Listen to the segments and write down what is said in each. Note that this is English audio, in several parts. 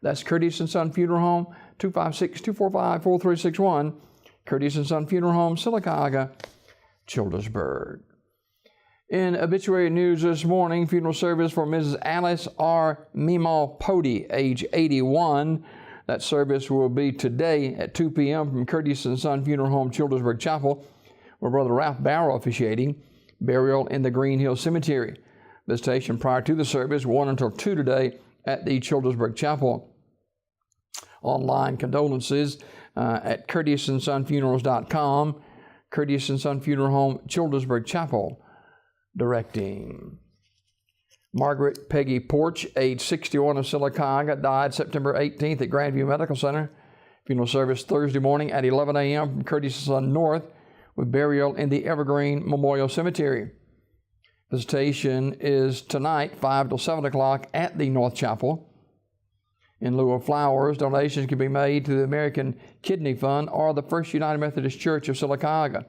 That's Curtis & Son Funeral Home, 256-245-4361. Curtis & Son Funeral Home, Sylacauga, Childersburg. In obituary news this morning, funeral service for Mrs. Alice R. Meemaw Pody, age 81. That service will be today at 2 p.m. from Curtis & Son Funeral Home, Childersburg Chapel, with Brother Ralph Barrow officiating. Burial in the Green Hill Cemetery. Visitation prior to the service, 1 until 2 today at the Childersburg Chapel. Online condolences at curtisondsonfunerals.com. Curtis & Son Funeral Home, Childersburg Chapel, directing. Margaret Peggy Porch, age 61 of Sylacauga, died September 18th at Grandview Medical Center. Funeral service Thursday morning at 11 a.m. from Curtis & Son North, with burial in the Evergreen Memorial Cemetery. Visitation is tonight, 5 till 7 o'clock at the North Chapel. In lieu of flowers, donations can be made to the American Kidney Fund or the First United Methodist Church of Sylacauga.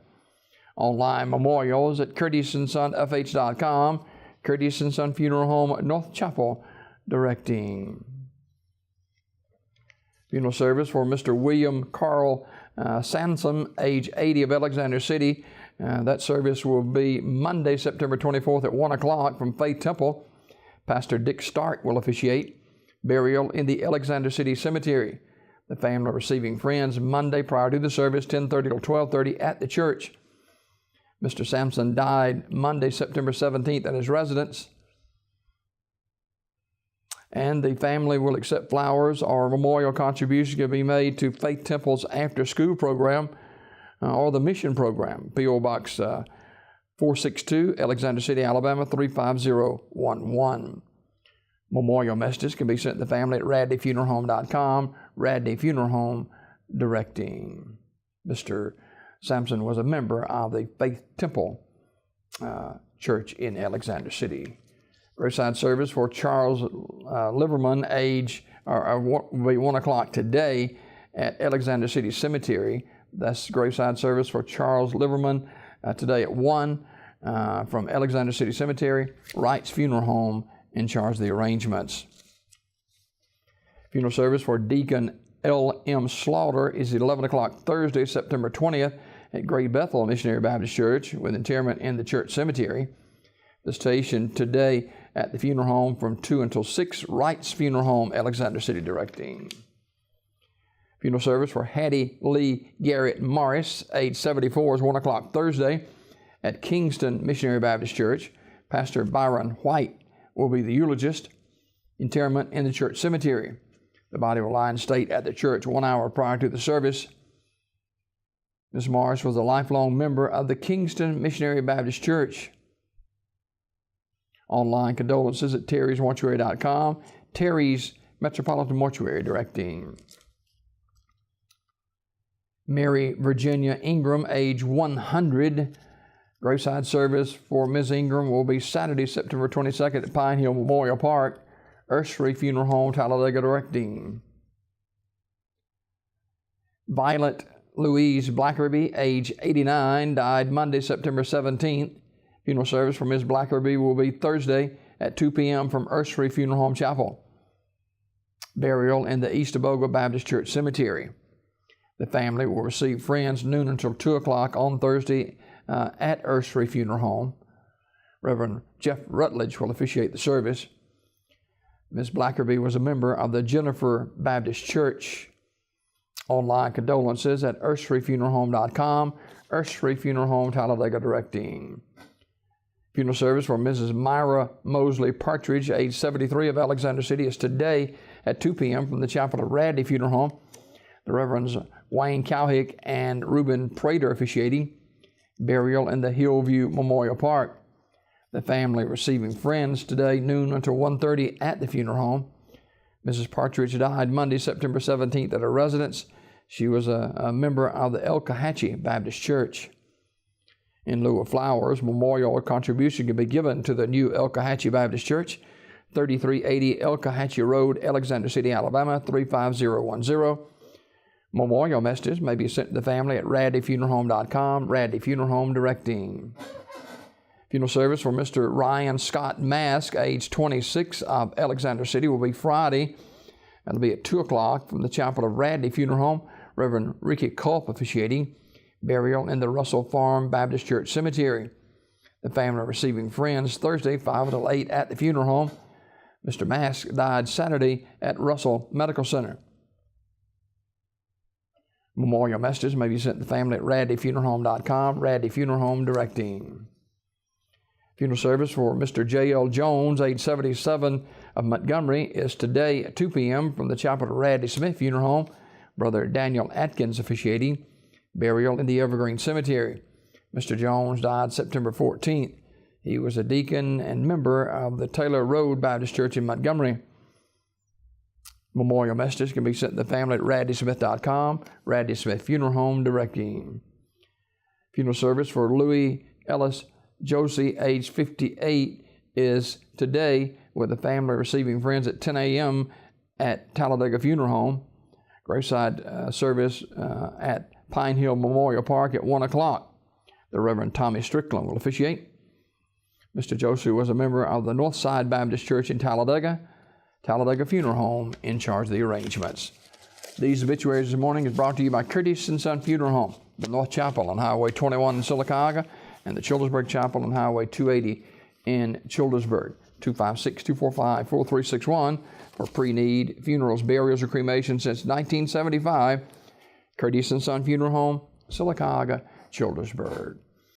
Online memorials at curtisondsonfh.com. Curtis & Son Funeral Home, North Chapel, directing. Funeral service for Mr. William Carl Sansom, age 80 of Alexander City. That service will be Monday, September 24th at 1 o'clock from Faith Temple. Pastor Dick Stark will officiate. Burial in the Alexander City Cemetery. The family receiving friends Monday prior to the service, 10:30 till 12:30 at the church. Mr. Sampson died Monday, September 17th at his residence. And the family will accept flowers or memorial contributions can be made to Faith Temple's after-school program or the mission program. P.O. Box 462, Alexander City, Alabama, 35011. Memorial messages can be sent to the family at radleyfuneralhome.com. Radley Funeral Home, directing. Mr. Sampson was a member of the Faith Temple Church in Alexander City. Graveside service for Charles Liverman, will be 1 o'clock today at Alexander City Cemetery. That's graveside service for Charles Liverman today at 1 from Alexander City Cemetery. Wright's Funeral Home in charge of the arrangements. Funeral service for Deacon L.M. Slaughter is 11 o'clock Thursday, September 20th at Great Bethel Missionary Baptist Church with interment in the church cemetery. The station today at the funeral home from 2 until 6, Wright's Funeral Home, Alexander City, directing. Funeral service for Hattie Lee Garrett Morris, age 74, is 1 o'clock Thursday at Kingston Missionary Baptist Church. Pastor Byron White will be the eulogist. Interment in the church cemetery. The body will lie in state at the church 1 hour prior to the service. Ms. Morris was a lifelong member of the Kingston Missionary Baptist Church. Online condolences at terrysmortuary.com. Terry's Metropolitan Mortuary, directing. Mary Virginia Ingram, age 100. Graveside service for Ms. Ingram will be Saturday, September 22nd at Pine Hill Memorial Park. Ursery Funeral Home, Talladega, directing. Violet Louise Blackerby, age 89, died Monday, September 17th. Funeral service for Ms. Blackerby will be Thursday at 2 p.m. from Ursery Funeral Home Chapel. Burial in the East Aboga Baptist Church Cemetery. The family will receive friends noon until 2 o'clock on Thursday at Ursery Funeral Home. Reverend Jeff Rutledge will officiate the service. Ms. Blackerby was a member of the Jennifer Baptist Church. Online condolences at urseryfuneralhome.com. Ursery Funeral Home, Talladega, directing. Funeral service for Mrs. Myra Mosley Partridge, age 73 of Alexander City, is today at 2 p.m. from the chapel of Radley Funeral Home. The Reverends Wayne Cowhick and Reuben Prater officiating. Burial in the Hillview Memorial Park. The family receiving friends today, noon until 1:30 at the funeral home. Mrs. Partridge died Monday, September 17th at her residence. She was a member of the Elkahatchee Baptist Church. In lieu of flowers, memorial contribution can be given to the new Elkahatchee Baptist Church, 3380 Elkahatchee Road, Alexander City, Alabama, 35010. Memorial messages may be sent to the family at radleyfuneralhome.com. Radley Funeral Home, directing. Funeral service for Mr. Ryan Scott Mask, age 26 of Alexander City, will be Friday, That'll be at 2 o'clock from the chapel of Radley Funeral Home. Reverend Ricky Culp officiating. Burial in the Russell Farm Baptist Church Cemetery. The family receiving friends Thursday, 5 until 8 at the funeral home. Mr. Mask died Saturday at Russell Medical Center. Memorial messages may be sent to the family at radleyfuneralhome.com, Radley Funeral Home directing. Funeral service for Mr. J.L. Jones, age 77, of Montgomery, is today at 2 p.m. from the chapel of Radley Smith Funeral Home. Brother Daniel Atkins officiating. Burial in the Evergreen Cemetery. Mr. Jones died September 14th. He was a deacon and member of the Taylor Road Baptist Church in Montgomery. Memorial messages can be sent to the family at radleysmith.com, Radley Smith Funeral Home directing. Funeral service for Louis Ellis Josie, age 58, is today with the family receiving friends at 10 a.m. at Talladega Funeral Home. Graveside service at Pine Hill Memorial Park at 1 o'clock. The Reverend Tommy Strickland will officiate. Mr. Josie was a member of the Northside Baptist Church in Talladega. Talladega Funeral Home in charge of the arrangements. These obituaries this morning is brought to you by Curtis & Son Funeral Home, the North Chapel on Highway 21 in Sylacauga, and the Childersburg Chapel on Highway 280 in Childersburg. 256-245-4361 for pre-need funerals, burials, or cremation since 1975. Curtis & Son Funeral Home, Sylacauga, Childersburg.